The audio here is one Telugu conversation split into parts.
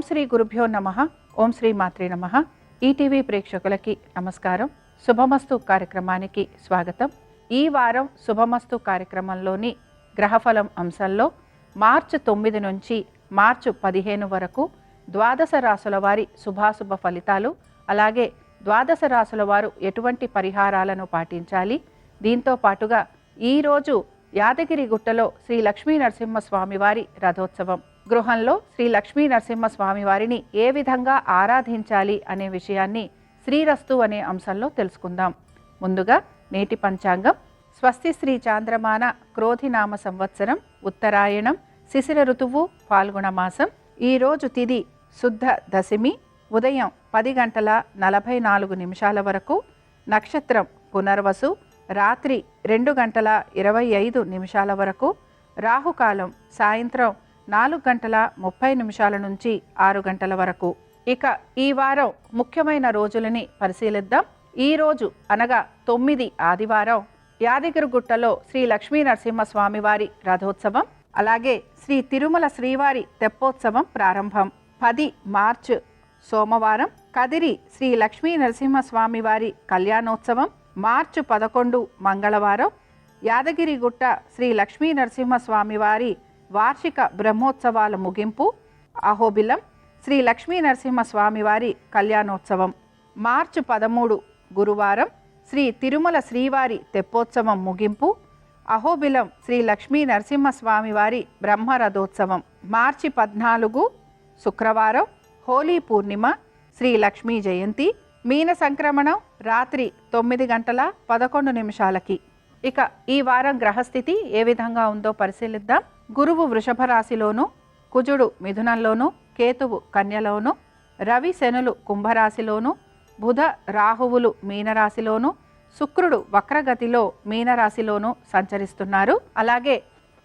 శ్రీ గురుభ్యో నమః. ఓం శ్రీ మాత్రే నమః. ఈటీవీ ప్రేక్షకులకి నమస్కారం. శుభమస్తు కార్యక్రమానికి స్వాగతం. ఈ వారం శుభమస్తు కార్యక్రమంలోని గ్రహఫలం అంశంలో మార్చి 9 నుంచి మార్చి 15 వరకు ద్వాదశ రాశుల వారి శుభాశుభ ఫలితాలు, అలాగే ద్వాదశ రాశుల వారు ఎటువంటి పరిహారాలను పాటించాలి, దీంతో పాటుగా ఈరోజు యాదగిరి గుట్టలో శ్రీ లక్ష్మీ నరసింహస్వామి వారి రథోత్సవం, గృహంలో శ్రీ లక్ష్మీ నరసింహస్వామి వారిని ఏ విధంగా ఆరాధించాలి అనే విషయాన్ని శ్రీరస్తు అనే అంశంలో తెలుసుకుందాం. ముందుగా నేటి పంచాంగం. స్వస్తి శ్రీ చాంద్రమాన క్రోధినామ సంవత్సరం, ఉత్తరాయణం, శిశిర ఋతువు, ఫాల్గుణ మాసం. ఈరోజు తిథి శుద్ధ దశమి, ఉదయం 10:44 వరకు. నక్షత్రం పునర్వసు, రాత్రి 2:25 వరకు. రాహుకాలం సాయంత్రం 4:30 నుంచి 6 వరకు. ఇక ఈ వారం ముఖ్యమైన రోజులని పరిశీలిద్దాం. ఈ రోజు అనగా 9 ఆదివారం యాదగిరిగుట్టలో శ్రీ లక్ష్మీ నరసింహస్వామి వారి రథోత్సవం, అలాగే శ్రీ తిరుమల శ్రీవారి తెప్పోత్సవం ప్రారంభం. 10 మార్చ్ సోమవారం కదిరి శ్రీ లక్ష్మీ నరసింహస్వామి వారి కళ్యాణోత్సవం. మార్చి 11 మంగళవారం యాదగిరిగుట్ట శ్రీ లక్ష్మీ నరసింహస్వామి వారి వార్షిక బ్రహ్మోత్సవాల ముగింపు. అహోబిలం శ్రీ లక్ష్మీ నరసింహస్వామి వారి కళ్యాణోత్సవం. మార్చి 13 గురువారం శ్రీ తిరుమల శ్రీవారి తెప్పోత్సవం ముగింపు. అహోబిలం శ్రీ లక్ష్మీ నరసింహస్వామి వారి బ్రహ్మరథోత్సవం. మార్చి 14 శుక్రవారం హోలీ పూర్ణిమ, శ్రీ లక్ష్మీ జయంతి. మీన సంక్రమణం రాత్రి 9:11. ఇక ఈ వారం గ్రహస్థితి ఏ విధంగా ఉందో పరిశీలిద్దాం. గురువు వృషభ రాశిలోను, కుజుడు మిథునంలోను, కేతువు కన్యలోను, రవి శనులు కుంభరాశిలోను, బుధ రాహువులు మీనరాశిలోను, శుక్రుడు వక్రగతిలో మీనరాశిలోను సంచరిస్తున్నారు. అలాగే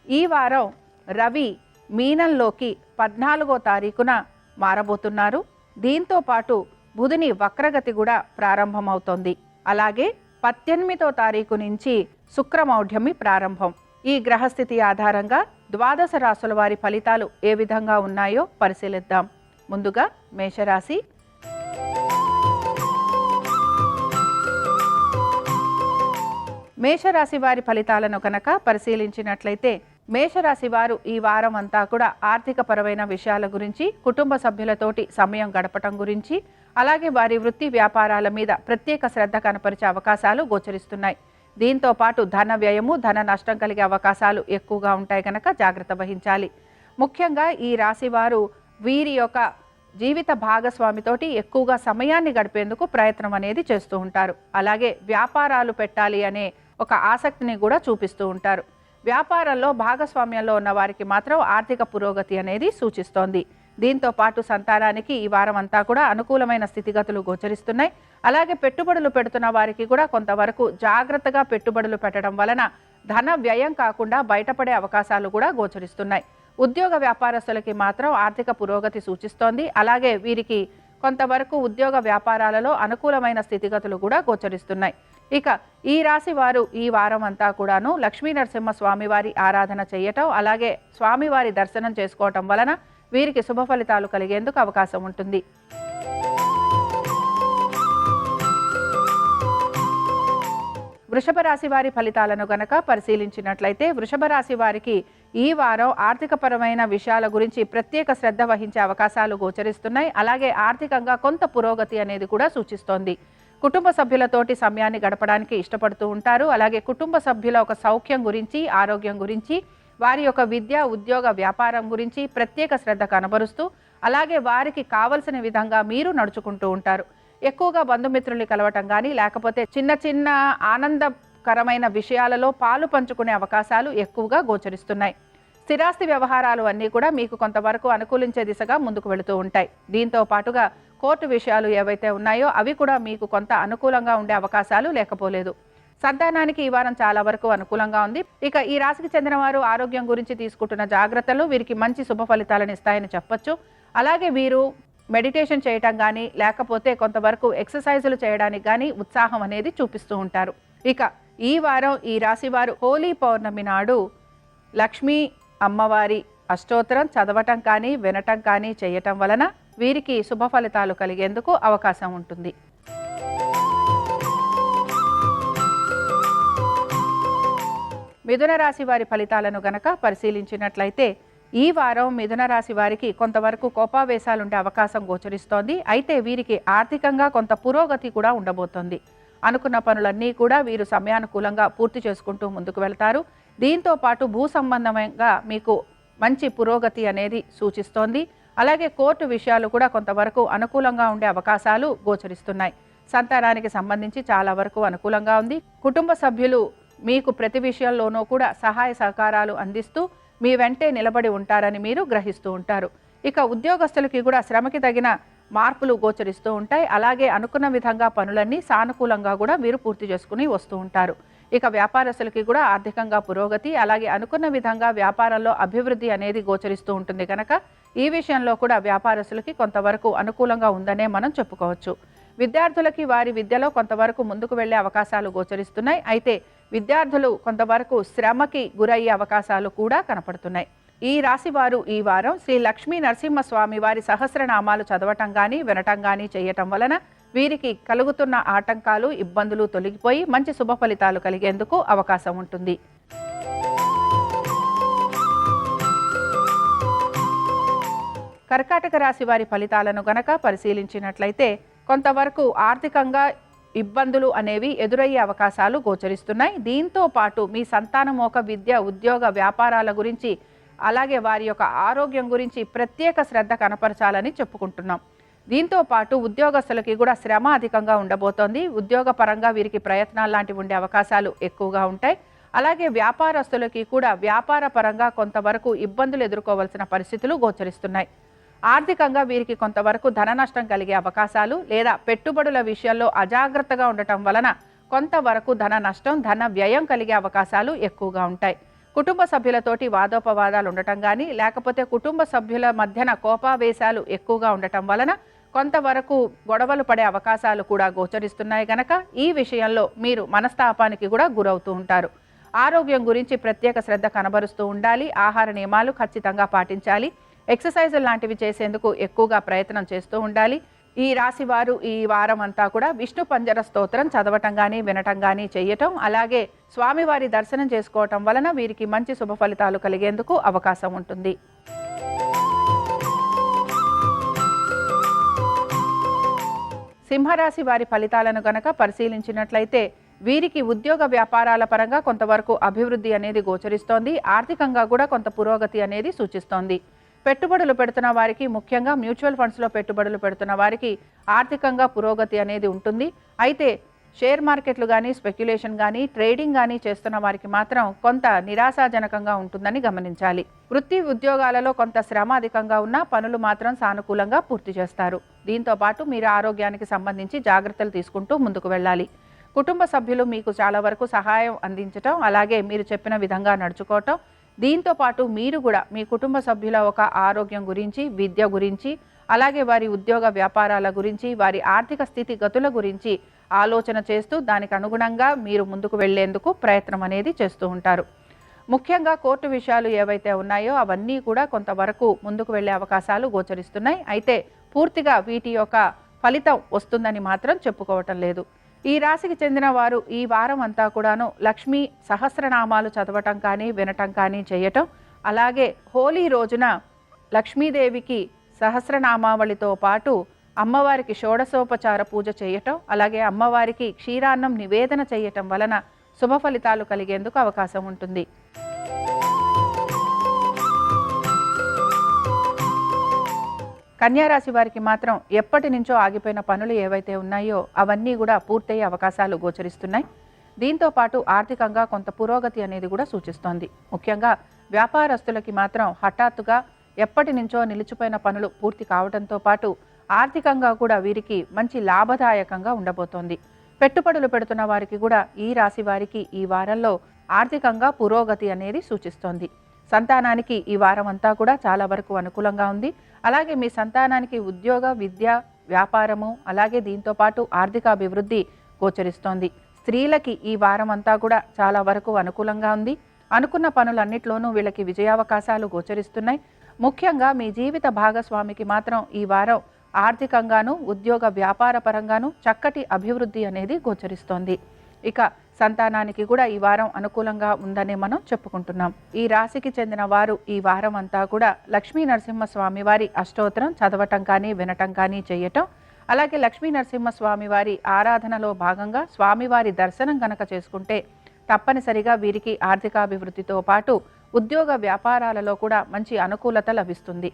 ఈ వారం రవి మీనంలోకి 14వ తారీఖున మారబోతున్నారు. దీంతో పాటు బుధుని వక్రగతి కూడా ప్రారంభమవుతోంది. అలాగే 18వ తారీఖు నుంచి శుక్రమౌఢ్యమి ప్రారంభం. ఈ గ్రహస్థితి ఆధారంగా ద్వాదశ రాశుల వారి ఫలితాలు ఏ విధంగా ఉన్నాయో పరిశీలిద్దాం. ముందుగా మేషరాశి. మేషరాశి వారి ఫలితాలను కనుక పరిశీలించినట్లయితే, మేషరాశి వారు ఈ వారం అంతా కూడా ఆర్థికపరమైన విషయాల గురించి, కుటుంబ సభ్యులతోటి సమయం గడపటం గురించి, అలాగే వారి వృత్తి వ్యాపారాల మీద ప్రత్యేక శ్రద్ధ కనపరిచే అవకాశాలు గోచరిస్తున్నాయి. దీంతో పాటు ధన వ్యయము, ధన నష్టం కలిగే అవకాశాలు ఎక్కువగా ఉంటాయి కనుక జాగ్రత్త వహించాలి. ముఖ్యంగా ఈ రాశి వారు వీరి యొక్క జీవిత భాగస్వామితోటి ఎక్కువగా సమయాన్ని గడిపేందుకు ప్రయత్నం అనేది చేస్తూ ఉంటారు. అలాగే వ్యాపారాలు పెట్టాలి అనే ఒక ఆసక్తిని కూడా చూపిస్తూ ఉంటారు. వ్యాపారంలో భాగస్వామ్యంలో ఉన్న వారికి మాత్రం ఆర్థిక పురోగతి అనేది సూచిస్తోంది. దీంతో పాటు సంతానానికి ఈ వారం అంతా కూడా అనుకూలమైన స్థితిగతులు గోచరిస్తున్నాయి. అలాగే పెట్టుబడులు పెడుతున్న వారికి కూడా కొంతవరకు జాగ్రత్తగా పెట్టుబడులు పెట్టడం వలన ధన వ్యయం కాకుండా బయటపడే అవకాశాలు కూడా గోచరిస్తున్నాయి. ఉద్యోగ వ్యాపారస్తులకి మాత్రం ఆర్థిక పురోగతి సూచిస్తోంది. అలాగే వీరికి కొంతవరకు ఉద్యోగ వ్యాపారాలలో అనుకూలమైన స్థితిగతులు కూడా గోచరిస్తున్నాయి. ఇక ఈ రాశి వారు ఈ వారం అంతా కూడాను లక్ష్మీ నరసింహ స్వామి వారి ఆరాధన చేయటం, అలాగే స్వామివారి దర్శనం చేసుకోవటం వలన వీరికి శుభ ఫలితాలు కలిగేందుకు అవకాశం ఉంటుంది. వృషభ రాశి వారి ఫలితాలను గనక పరిశీలించినట్లయితే, వృషభ రాశి వారికి ఈ వారం ఆర్థికపరమైన విషయాల గురించి ప్రత్యేక శ్రద్ధ వహించే అవకాశాలు గోచరిస్తున్నాయి. అలాగే ఆర్థికంగా కొంత పురోగతి అనేది కూడా సూచిస్తోంది. కుటుంబ సభ్యులతోటి సమయాన్ని గడపడానికి ఇష్టపడుతూ ఉంటారు. అలాగే కుటుంబ సభ్యుల ఒక సౌఖ్యం గురించి, ఆరోగ్యం గురించి, వారి యొక్క విద్య, ఉద్యోగ, వ్యాపారం గురించి ప్రత్యేక శ్రద్ధ కనబరుస్తూ, అలాగే వారికి కావలసిన విధంగా మీరు నడుచుకుంటూ ఉంటారు. ఎక్కువగా బంధుమిత్రుల్ని కలవటం కానీ, లేకపోతే చిన్న చిన్న ఆనందకరమైన విషయాలలో పాలు పంచుకునే అవకాశాలు ఎక్కువగా గోచరిస్తున్నాయి. స్థిరాస్తి వ్యవహారాలు అన్నీ కూడా మీకు కొంతవరకు అనుకూలించే దిశగా ముందుకు వెళుతూ ఉంటాయి. దీంతో పాటుగా కోర్టు విషయాలు ఏవైతే ఉన్నాయో అవి కూడా మీకు కొంత అనుకూలంగా ఉండే అవకాశాలు లేకపోలేదు. సంతానానికి ఈ వారం చాలా వరకు అనుకూలంగా ఉంది. ఇక ఈ రాశికి చెందిన వారు ఆరోగ్యం గురించి తీసుకుంటున్న జాగ్రత్తలు వీరికి మంచి శుభ ఫలితాలను ఇస్తాయని చెప్పొచ్చు. అలాగే వీరు మెడిటేషన్ చేయటం కానీ, లేకపోతే కొంతవరకు ఎక్సర్సైజులు చేయడానికి కానీ ఉత్సాహం అనేది చూపిస్తూ ఉంటారు. ఇక ఈ వారం ఈ రాశి వారు హోలీ పౌర్ణమి నాడు లక్ష్మీ అమ్మవారి అష్టోత్తరం చదవటం కానీ, వినటం కానీ చేయటం వలన వీరికి శుభ ఫలితాలు కలిగేందుకు అవకాశం ఉంటుంది. మిథున రాశి వారి ఫలితాలను గనక పరిశీలించినట్లయితే ఈ వారం మిథున రాశి వారికి కొంతవరకు కోపావేశాలుండే అవకాశం గోచరిస్తోంది. అయితే వీరికి ఆర్థికంగా కొంత పురోగతి కూడా ఉండబోతోంది. అనుకున్న పనులన్నీ కూడా వీరు సమయానుకూలంగా పూర్తి చేసుకుంటూ ముందుకు వెళ్తారు. దీంతో పాటు భూ సంబంధంగా మీకు మంచి పురోగతి అనేది సూచిస్తోంది. అలాగే కోర్టు విషయాలు కూడా కొంతవరకు అనుకూలంగా ఉండే అవకాశాలు గోచరిస్తున్నాయి. సంతానానికి సంబంధించి చాలా వరకు అనుకూలంగా ఉంది. కుటుంబ సభ్యులు మీకు ప్రతి విషయంలోనూ కూడా సహాయ సహకారాలు అందిస్తూ మీ వెంటే నిలబడి ఉంటారని మీరు గ్రహిస్తూ ఉంటారు. ఇక ఉద్యోగస్తులకి కూడా శ్రమకి తగిన మార్పులు గోచరిస్తూ ఉంటాయి. అలాగే అనుకున్న విధంగా పనులన్నీ సానుకూలంగా కూడా మీరు పూర్తి చేసుకుని వస్తూ ఉంటారు. ఇక వ్యాపారస్తులకి కూడా ఆర్థికంగా పురోగతి, అలాగే అనుకున్న విధంగా వ్యాపారంలో అభివృద్ధి అనేది గోచరిస్తూ ఉంటుంది కనుక ఈ విషయంలో కూడా వ్యాపారస్తులకి కొంతవరకు అనుకూలంగా ఉందనే మనం చెప్పుకోవచ్చు. విద్యార్థులకి వారి విద్యలో కొంతవరకు ముందుకు వెళ్లే అవకాశాలు గోచరిస్తున్నాయి. అయితే విద్యార్థులు కొంతవరకు శ్రమకి గురయ్యే అవకాశాలు కూడా కనపడుతున్నాయి. ఈ రాశి వారు ఈ వారం శ్రీ లక్ష్మీ నరసింహస్వామి వారి సహస్రనామాలు చదవటం కానీ వినటం కానీ చేయటం వలన వీరికి కలుగుతున్న ఆటంకాలు, ఇబ్బందులు తొలగిపోయి మంచి శుభ ఫలితాలు కలిగేందుకు అవకాశం ఉంటుంది. కర్కాటక రాశి వారి ఫలితాలను గనక పరిశీలించినట్లయితే కొంతవరకు ఆర్థికంగా ఇబ్బందులు అనేవి ఎదురయ్యే అవకాశాలు గోచరిస్తున్నాయి. దీంతో పాటు మీ సంతానమోక విద్య, ఉద్యోగ, వ్యాపారాల గురించి అలాగే వారి యొక్క ఆరోగ్యం గురించి ప్రత్యేక శ్రద్ధ కనపరచాలని చెప్పుకుంటున్నాం. దీంతో పాటు ఉద్యోగస్తులకి కూడా శ్రమ అధికంగా ఉండబోతోంది. ఉద్యోగ పరంగా వీరికి ప్రయత్నాలు లాంటివి ఉండే అవకాశాలు ఎక్కువగా ఉంటాయి. అలాగే వ్యాపారస్తులకి కూడా వ్యాపార పరంగా కొంతవరకు ఇబ్బందులు ఎదుర్కోవాల్సిన పరిస్థితులు గోచరిస్తున్నాయి. ఆర్థికంగా వీరికి కొంతవరకు ధన నష్టం కలిగే అవకాశాలు లేదా పెట్టుబడుల విషయాల్లో అజాగ్రత్తగా ఉండటం వలన కొంతవరకు ధన నష్టం, ధన వ్యయం కలిగే అవకాశాలు ఎక్కువగా ఉంటాయి. కుటుంబ సభ్యులతోటి వాదోపవాదాలు ఉండటం కానీ లేకపోతే కుటుంబ సభ్యుల మధ్యన కోపావేశాలు ఎక్కువగా ఉండటం వలన కొంతవరకు గొడవలు పడే అవకాశాలు కూడా గోచరిస్తున్నాయి కనుక ఈ విషయంలో మీరు మనస్తాపానికి కూడా గురవుతూ ఉంటారు. ఆరోగ్యం గురించి ప్రత్యేక శ్రద్ధ కనబరుస్తూ ఉండాలి. ఆహార నియమాలు ఖచ్చితంగా పాటించాలి. ఎక్సర్సైజులు లాంటివి చేసేందుకు ఎక్కువగా ప్రయత్నం చేస్తూ ఉండాలి. ఈ రాశి వారు ఈ వారం అంతా కూడా విష్ణు పంజర స్తోత్రం చదవటం కానీ వినటం కానీ చేయటం, అలాగే స్వామివారి దర్శనం చేసుకోవటం వలన వీరికి మంచి శుభ ఫలితాలు కలిగేందుకు అవకాశం ఉంటుంది. సింహరాశి వారి ఫలితాలను గనక పరిశీలించినట్లయితే వీరికి ఉద్యోగ వ్యాపారాల పరంగా కొంతవరకు అభివృద్ధి అనేది గోచరిస్తోంది. ఆర్థికంగా కూడా కొంత పురోగతి అనేది సూచిస్తోంది. పెట్టుబడులు పెడుతున్న వారికి, ముఖ్యంగా మ్యూచువల్ ఫండ్స్లో పెట్టుబడులు పెడుతున్న వారికి ఆర్థికంగా పురోగతి అనేది ఉంటుంది. అయితే షేర్ మార్కెట్లు కానీ, స్పెక్యులేషన్ కానీ, ట్రేడింగ్ కానీ చేస్తున్న వారికి మాత్రం కొంత నిరాశాజనకంగా ఉంటుందని గమనించాలి. వృత్తి ఉద్యోగాలలో కొంత శ్రమ అధికంగా ఉన్నా పనులు మాత్రం సానుకూలంగా పూర్తి చేస్తారు. దీంతో పాటు మీరు ఆరోగ్యానికి సంబంధించి జాగ్రత్తలు తీసుకుంటూ ముందుకు వెళ్ళాలి. కుటుంబ సభ్యులు మీకు చాలా వరకు సహాయం అందించటం, అలాగే మీరు చెప్పిన విధంగా నడుచుకోవటం, దీంతో పాటు మీరు కూడా మీ కుటుంబ సభ్యుల ఒక ఆరోగ్యం గురించి, విద్య గురించి, అలాగే వారి ఉద్యోగ వ్యాపారాల గురించి, వారి ఆర్థిక స్థితిగతుల గురించి ఆలోచన చేస్తూ దానికి అనుగుణంగా మీరు ముందుకు వెళ్లేందుకు ప్రయత్నం అనేది చేస్తూ ఉంటారు. ముఖ్యంగా కోర్టు విషయాలు ఏవైతే ఉన్నాయో అవన్నీ కూడా కొంతవరకు ముందుకు వెళ్లే అవకాశాలు గోచరిస్తున్నాయి. అయితే పూర్తిగా వీటి యొక్క ఫలితం వస్తుందని మాత్రం చెప్పుకోవటం లేదు. ఈ రాశికి చెందిన వారు ఈ వారం అంతా కూడాను లక్ష్మీ సహస్రనామాలు చదవటం కానీ వినటం కానీ చేయటం, అలాగే హోలీ రోజున లక్ష్మీదేవికి సహస్రనామావళితో పాటు అమ్మవారికి షోడశోపచార పూజ చేయటం, అలాగే అమ్మవారికి క్షీరాన్నం నివేదన చేయటం వలన శుభ ఫలితాలు కలిగేందుకు అవకాశం ఉంటుంది. కన్యారాశి వారికి మాత్రం ఎప్పటి నుంచో ఆగిపోయిన పనులు ఏవైతే ఉన్నాయో అవన్నీ కూడా పూర్తయ్యే అవకాశాలు గోచరిస్తున్నాయి. దీంతో పాటు ఆర్థికంగా కొంత పురోగతి అనేది కూడా సూచిస్తోంది. ముఖ్యంగా వ్యాపారస్తులకి మాత్రం హఠాత్తుగా ఎప్పటి నుంచో నిలిచిపోయిన పనులు పూర్తి కావడంతో పాటు ఆర్థికంగా కూడా వీరికి మంచి లాభదాయకంగా ఉండబోతోంది. పెట్టుబడులు పెడుతున్న వారికి కూడా ఈ రాశి వారికి ఈ వారంలో ఆర్థికంగా పురోగతి అనేది సూచిస్తోంది. సంతానానికి ఈ వారం అంతా కూడా చాలా వరకు అనుకూలంగా ఉంది. అలాగే మీ సంతానానికి ఉద్యోగ, విద్య, వ్యాపారము, అలాగే దీంతో పాటు ఆర్థిక అభివృద్ధి గోచరిస్తోంది. స్త్రీలకి ఈ వారం అంతా కూడా చాలా వరకు అనుకూలంగా ఉంది. అనుకున్న పనులన్నిట్లోనూ వీళ్ళకి విజయావకాశాలు గోచరిస్తున్నాయి. ముఖ్యంగా మీ జీవిత భాగస్వామికి మాత్రం ఈ వారం ఆర్థికంగాను ఉద్యోగ వ్యాపార పరంగాను చక్కటి అభివృద్ధి అనేది గోచరిస్తోంది. ఇక సంతానానికి కూడా ఈ వారం అనుకూలంగా ఉందని మనం చెప్పుకుంటున్నాం. ఈ రాశికి చెందిన వారు ఈ వారం అంతా కూడా లక్ష్మీ నరసింహస్వామి వారి అష్టోత్తరం చదవటం కానీ వినటం కానీ చేయటం, అలాగే లక్ష్మీ నరసింహస్వామి వారి ఆరాధనలో భాగంగా స్వామివారి దర్శనం గనక చేసుకుంటే తప్పనిసరిగా వీరికి ఆర్థికాభివృద్ధితో పాటు ఉద్యోగ వ్యాపారాలలో కూడా మంచి అనుకూలత లభిస్తుంది.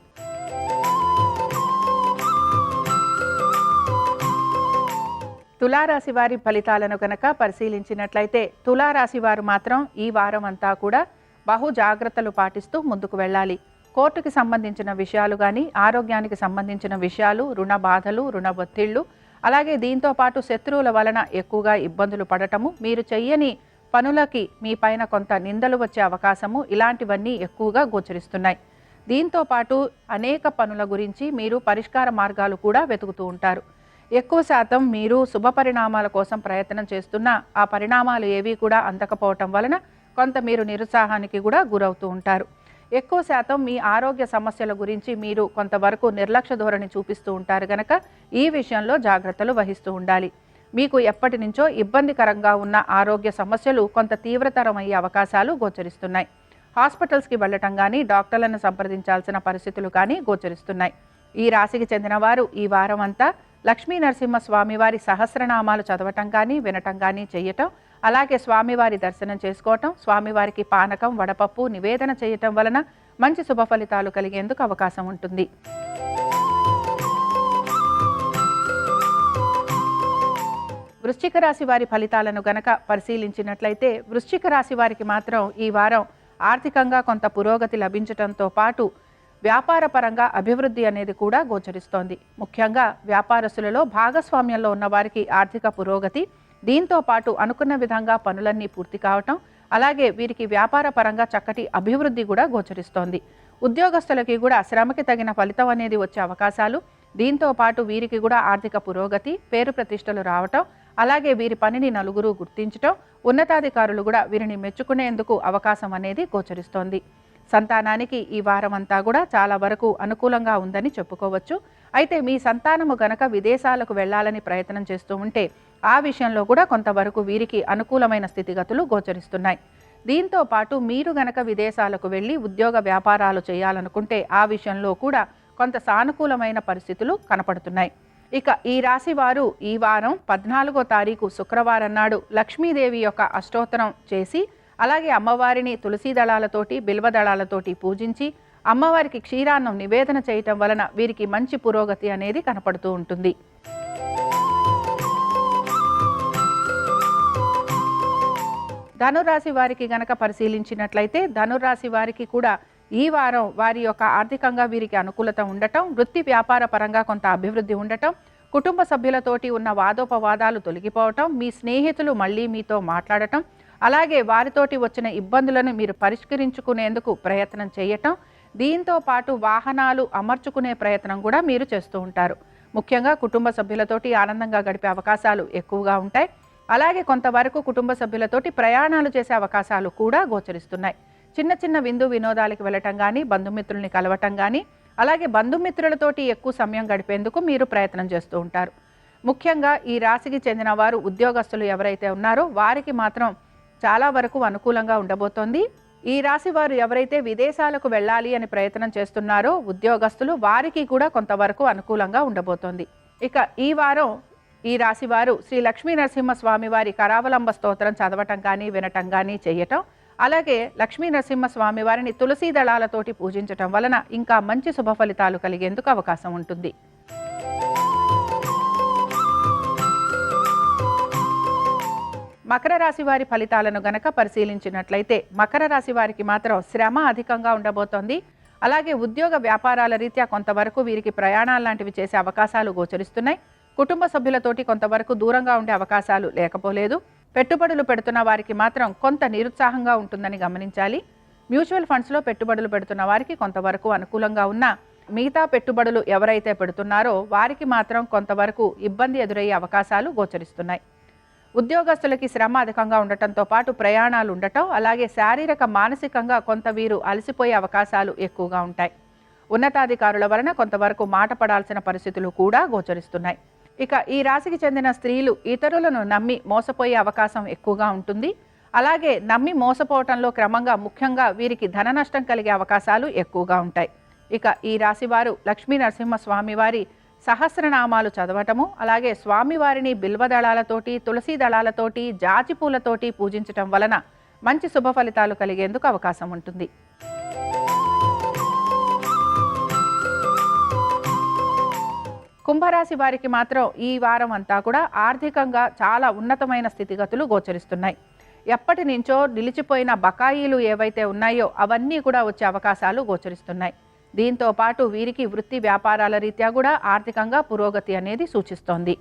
తులారాశి వారి ఫలితాలను కనుక పరిశీలించినట్లయితే తులారాశి వారు మాత్రం ఈ వారం అంతా కూడా బహు జాగ్రత్తలు పాటిస్తూ ముందుకు వెళ్ళాలి. కోర్టుకి సంబంధించిన విషయాలు కానీ, ఆరోగ్యానికి సంబంధించిన విషయాలు, రుణ బాధలు, రుణ ఒత్తిళ్లు, అలాగే దీంతో పాటు శత్రువుల వలన ఎక్కువగా ఇబ్బందులు పడటము, మీరు చెయ్యని పనులకి మీ పైన కొంత నిందలు వచ్చే అవకాశము, ఇలాంటివన్నీ ఎక్కువగా గోచరిస్తున్నాయి. దీంతో పాటు అనేక పనుల గురించి మీరు పరిష్కార మార్గాలు కూడా వెతుకుతూ ఉంటారు. ఎక్కువ శాతం మీరు శుభ పరిణామాల కోసం ప్రయత్నం చేస్తున్నా ఆ పరిణామాలు ఏవి కూడా అందకపోవటం వలన కొంత మీరు నిరుత్సాహానికి కూడా గురవుతూ ఉంటారు. ఎక్కువ శాతం మీ ఆరోగ్య సమస్యల గురించి మీరు కొంతవరకు నిర్లక్ష్య ధోరణి చూపిస్తూ ఉంటారు కనుక ఈ విషయంలో జాగ్రత్తలు వహిస్తూ ఉండాలి. మీకు ఎప్పటి నుంచో ఇబ్బందికరంగా ఉన్న ఆరోగ్య సమస్యలు కొంత తీవ్రతరమయ్యే అవకాశాలు గోచరిస్తున్నాయి. హాస్పిటల్స్కి వెళ్ళటం కానీ, డాక్టర్లను సంప్రదించాల్సిన పరిస్థితులు కానీ గోచరిస్తున్నాయి. ఈ రాశికి చెందిన వారు ఈ వారం అంతా లక్ష్మీ నరసింహస్వామి వారి సహస్రనామాలు చదవటం కానీ, వినటం కానీ చేయటం, అలాగే స్వామివారి దర్శనం చేసుకోవటం, స్వామివారికి పానకం, వడపప్పు నివేదన చేయటం వలన మంచి శుభ ఫలితాలు కలిగేందుకు అవకాశం ఉంటుంది. వృశ్చిక రాశి వారి ఫలితాలను గనక పరిశీలించినట్లయితే వృశ్చిక రాశి వారికి మాత్రం ఈ వారం ఆర్థికంగా కొంత పురోగతి లభించడంతో పాటు వ్యాపార పరంగా అభివృద్ధి అనేది కూడా గోచరిస్తోంది. ముఖ్యంగా వ్యాపారస్తులలో భాగస్వామ్యంలో ఉన్న వారికి ఆర్థిక పురోగతి, దీంతో పాటు అనుకున్న విధంగా పనులన్నీ పూర్తి కావటం, అలాగే వీరికి వ్యాపార పరంగా చక్కటి అభివృద్ధి కూడా గోచరిస్తోంది. ఉద్యోగస్తులకి కూడా శ్రమకి తగిన ఫలితం అనేది వచ్చే అవకాశాలు, దీంతో పాటు వీరికి కూడా ఆర్థిక పురోగతి, పేరు ప్రతిష్టలు రావటం, అలాగే వీరి పనిని నలుగురు గుర్తించటం, ఉన్నతాధికారులు కూడా వీరిని మెచ్చుకునేందుకు అవకాశం అనేది గోచరిస్తోంది. సంతానానికి ఈ వారం అంతా కూడా చాలా వరకు అనుకూలంగా ఉందని చెప్పుకోవచ్చు. అయితే మీ సంతానము గనక విదేశాలకు వెళ్లాలని ప్రయత్నం చేస్తూ ఉంటే ఆ విషయంలో కూడా కొంతవరకు వీరికి అనుకూలమైన స్థితిగతులు గోచరిస్తున్నాయి. దీంతో పాటు మీరు గనక విదేశాలకు వెళ్ళి ఉద్యోగ వ్యాపారాలు చేయాలనుకుంటే ఆ విషయంలో కూడా కొంత సానుకూలమైన పరిస్థితులు కనపడుతున్నాయి. ఇక ఈ రాశి వారు ఈ వారం 14వ తారీఖు శుక్రవారం నాడు లక్ష్మీదేవి యొక్క అష్టోత్తరం చేసి, అలాగే అమ్మవారిని తులసీ దళాలతోటి, బిల్వ దళాలతోటి పూజించి అమ్మవారికి క్షీరాన్నం నివేదన చేయటం వలన వీరికి మంచి పురోగతి అనేది కనపడుతూ ఉంటుంది. ధనురాశి వారికి గనక పరిశీలించినట్లయితే ధనురాశి వారికి కూడా ఈ వారం వారి యొక్క ఆర్థికంగా వీరికి అనుకూలత ఉండటం, వృత్తి వ్యాపార పరంగా కొంత అభివృద్ధి ఉండటం, కుటుంబ సభ్యులతోటి ఉన్న వాదోపవాదాలు తొలగిపోవటం, మీ స్నేహితులు మళ్ళీ మీతో మాట్లాడటం, అలాగే వారితోటి వచ్చిన ఇబ్బందులను మీరు పరిష్కరించుకునేందుకు ప్రయత్నం చేయటం, దీంతో పాటు వాహనాలు అమర్చుకునే ప్రయత్నం కూడా మీరు చేస్తూ ఉంటారు. ముఖ్యంగా కుటుంబ సభ్యులతోటి ఆనందంగా గడిపే అవకాశాలు ఎక్కువగా ఉంటాయి. అలాగే కొంతవరకు కుటుంబ సభ్యులతోటి ప్రయాణాలు చేసే అవకాశాలు కూడా గోచరిస్తున్నాయి. చిన్న చిన్న విందు వినోదాలకు వెళ్ళటం కానీ, బంధుమిత్రుల్ని కలవటం కానీ, అలాగే బంధుమిత్రులతోటి ఎక్కువ సమయం గడిపేందుకు మీరు ప్రయత్నం చేస్తూ ఉంటారు. ముఖ్యంగా ఈ రాశికి చెందిన వారు ఉద్యోగస్తులు ఎవరైతే ఉన్నారో వారికి మాత్రం చాలా వరకు అనుకూలంగా ఉండబోతోంది. ఈ రాశి వారు ఎవరైతే విదేశాలకు వెళ్ళాలి అని ప్రయత్నం చేస్తున్నారో ఉద్యోగస్తులు, వారికి కూడా కొంతవరకు అనుకూలంగా ఉండబోతోంది. ఇక ఈ వారం ఈ రాశి వారు శ్రీ లక్ష్మీ నరసింహస్వామి వారి కరావలంబ స్తోత్రం చదవటం కానీ, వినటం కానీ చేయటం, అలాగే లక్ష్మీ నరసింహస్వామి వారిని తులసీ దళాలతోటి పూజించటం వలన ఇంకా మంచి శుభ ఫలితాలు కలిగేందుకు అవకాశం ఉంటుంది. మకర రాశి వారి ఫలితాలను గనక పరిశీలించినట్లయితే మకర రాశి వారికి మాత్రం శ్రమ అధికంగా ఉండబోతోంది. అలాగే ఉద్యోగ వ్యాపారాల రీత్యా కొంతవరకు వీరికి ప్రయాణాలు లాంటివి చేసే అవకాశాలు గోచరిస్తున్నాయి. కుటుంబ సభ్యులతోటి కొంతవరకు దూరంగా ఉండే అవకాశాలు లేకపోలేదు. పెట్టుబడులు పెడుతున్న వారికి మాత్రం కొంత నిరుత్సాహంగా ఉంటుందని గమనించాలి. మ్యూచువల్ ఫండ్స్లో పెట్టుబడులు పెడుతున్న వారికి కొంతవరకు అనుకూలంగా ఉన్న, మిగతా పెట్టుబడులు ఎవరైతే పెడుతున్నారో వారికి మాత్రం కొంతవరకు ఇబ్బంది ఎదురయ్యే అవకాశాలు గోచరిస్తున్నాయి. ఉద్యోగస్తులకి శ్రమ అధికంగా ఉండటంతో పాటు ప్రయాణాలు ఉండటం, అలాగే శారీరక మానసికంగా కొంత వీరు అలసిపోయే అవకాశాలు ఎక్కువగా ఉంటాయి. ఉన్నతాధికారుల వలన కొంతవరకు మాట పడాల్సిన పరిస్థితులు కూడా గోచరిస్తున్నాయి. ఇక ఈ రాశికి చెందిన స్త్రీలు ఇతరులను నమ్మి మోసపోయే అవకాశం ఎక్కువగా ఉంటుంది. అలాగే నమ్మి మోసపోవటంలో క్రమంగా ముఖ్యంగా వీరికి ధన నష్టం కలిగే అవకాశాలు ఎక్కువగా ఉంటాయి. ఇక ఈ రాశి వారు లక్ష్మీ నరసింహస్వామి వారి సహస్రనామాలు చదవటము, అలాగే స్వామివారిని బిల్వదళాలతోటి, తులసి దళాలతోటి, జాజి పూలతోటి పూజించటం వలన మంచి శుభ ఫలితాలు కలిగేందుకు అవకాశం ఉంటుంది. కుంభరాశి వారికి మాత్రం ఈ వారం అంతా కూడా ఆర్థికంగా చాలా ఉన్నతమైన స్థితిగతులు గోచరిస్తున్నాయి. ఎప్పటి నుంచో నిలిచిపోయిన బకాయిలు ఏవైతే ఉన్నాయో అవన్నీ కూడా వచ్చే అవకాశాలు గోచరిస్తున్నాయి. దీంతో పాటు వీరికి వృత్తి వ్యాపారాల రీత్యా కూడా ఆర్థికంగా పురోగతి అనేది సూచిస్తోంది.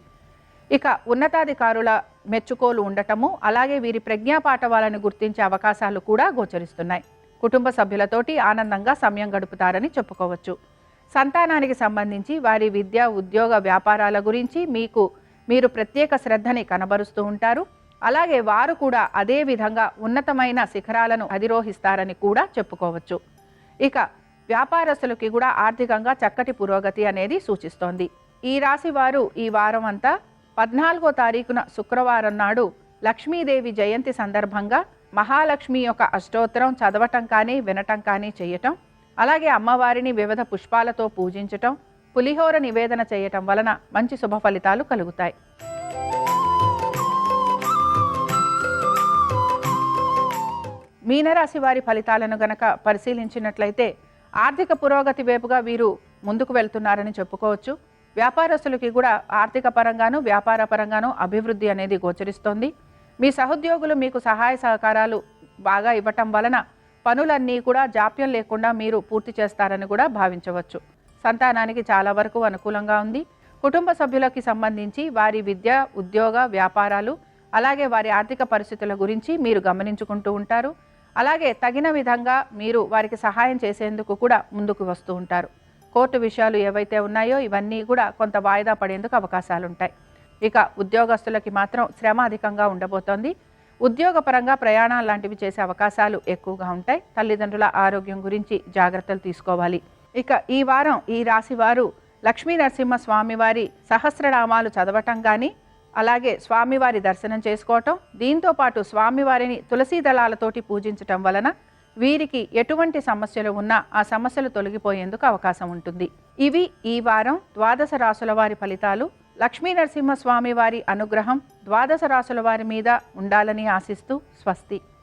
ఇక ఉన్నతాధికారుల మెచ్చుకోలు ఉండటము, అలాగే వీరి ప్రజ్ఞాపాఠవాలను గుర్తించే అవకాశాలు కూడా గోచరిస్తున్నాయి. కుటుంబ సభ్యులతోటి ఆనందంగా సమయం గడుపుతారని చెప్పుకోవచ్చు. సంతానానికి సంబంధించి వారి విద్య, ఉద్యోగ, వ్యాపారాల గురించి మీరు ప్రత్యేక శ్రద్ధని కనబరుస్తూ ఉంటారు. అలాగే వారు కూడా అదే విధంగా ఉన్నతమైన శిఖరాలను అధిరోహిస్తారని కూడా చెప్పుకోవచ్చు. ఇక వ్యాపారస్తులకి కూడా ఆర్థికంగా చక్కటి పురోగతి అనేది సూచిస్తోంది. ఈ రాశి వారు ఈ వారం అంతా 14వ తారీఖున శుక్రవారం నాడు లక్ష్మీదేవి జయంతి సందర్భంగా మహాలక్ష్మి యొక్క అష్టోత్తరం చదవటం కానీ వినటం కానీ చేయటం, అలాగే అమ్మవారిని వివిధ పుష్పాలతో పూజించటం, పులిహోర నివేదన చేయటం వలన మంచి శుభ ఫలితాలు కలుగుతాయి. మీనరాశి వారి ఫలితాలను గనక పరిశీలించినట్లయితే ఆర్థిక పురోగతి వైపుగా వీరు ముందుకు వెళ్తున్నారని చెప్పుకోవచ్చు. వ్యాపారస్తులకి కూడా ఆర్థిక పరంగాను, వ్యాపార పరంగాను అభివృద్ధి అనేది గోచరిస్తోంది. మీ సహోద్యోగులు మీకు సహాయ సహకారాలు బాగా ఇవ్వటం వలన పనులన్నీ కూడా జాప్యం లేకుండా మీరు పూర్తి చేస్తారని కూడా భావించవచ్చు. సంతానానికి చాలా వరకు అనుకూలంగా ఉంది. కుటుంబ సభ్యులకి సంబంధించి వారి విద్య, ఉద్యోగ, వ్యాపారాలు, అలాగే వారి ఆర్థిక పరిస్థితుల గురించి మీరు గమనించుకుంటూ ఉంటారు. అలాగే తగిన విధంగా మీరు వారికి సహాయం చేసేందుకు కూడా ముందుకు వస్తూ ఉంటారు. కోర్టు విషయాలు ఏవైతే ఉన్నాయో ఇవన్నీ కూడా కొంత వాయిదా పడేందుకు అవకాశాలుంటాయి. ఇక ఉద్యోగస్తులకి మాత్రం శ్రమ అధికంగా ఉండబోతోంది. ఉద్యోగపరంగా ప్రయాణాలు లాంటివి చేసే అవకాశాలు ఎక్కువగా ఉంటాయి. తల్లిదండ్రుల ఆరోగ్యం గురించి జాగ్రత్తలు తీసుకోవాలి. ఇక ఈ వారం ఈ రాశి వారు లక్ష్మీ నరసింహ స్వామివారి సహస్రనామాలు చదవటం కానీ, అలాగే స్వామివారి దర్శనం చేసుకోవటం, దీంతో పాటు స్వామివారిని తులసి దళాలతోటి పూజించటం వలన వీరికి ఎటువంటి సమస్యలు ఉన్నా ఆ సమస్యలు తొలగిపోయేందుకు అవకాశం ఉంటుంది. ఇవి ఈ వారం ద్వాదశ రాశుల వారి ఫలితాలు. లక్ష్మీ నరసింహస్వామి వారి అనుగ్రహం ద్వాదశ రాశుల వారి మీద ఉండాలని ఆశిస్తూ స్వస్తి.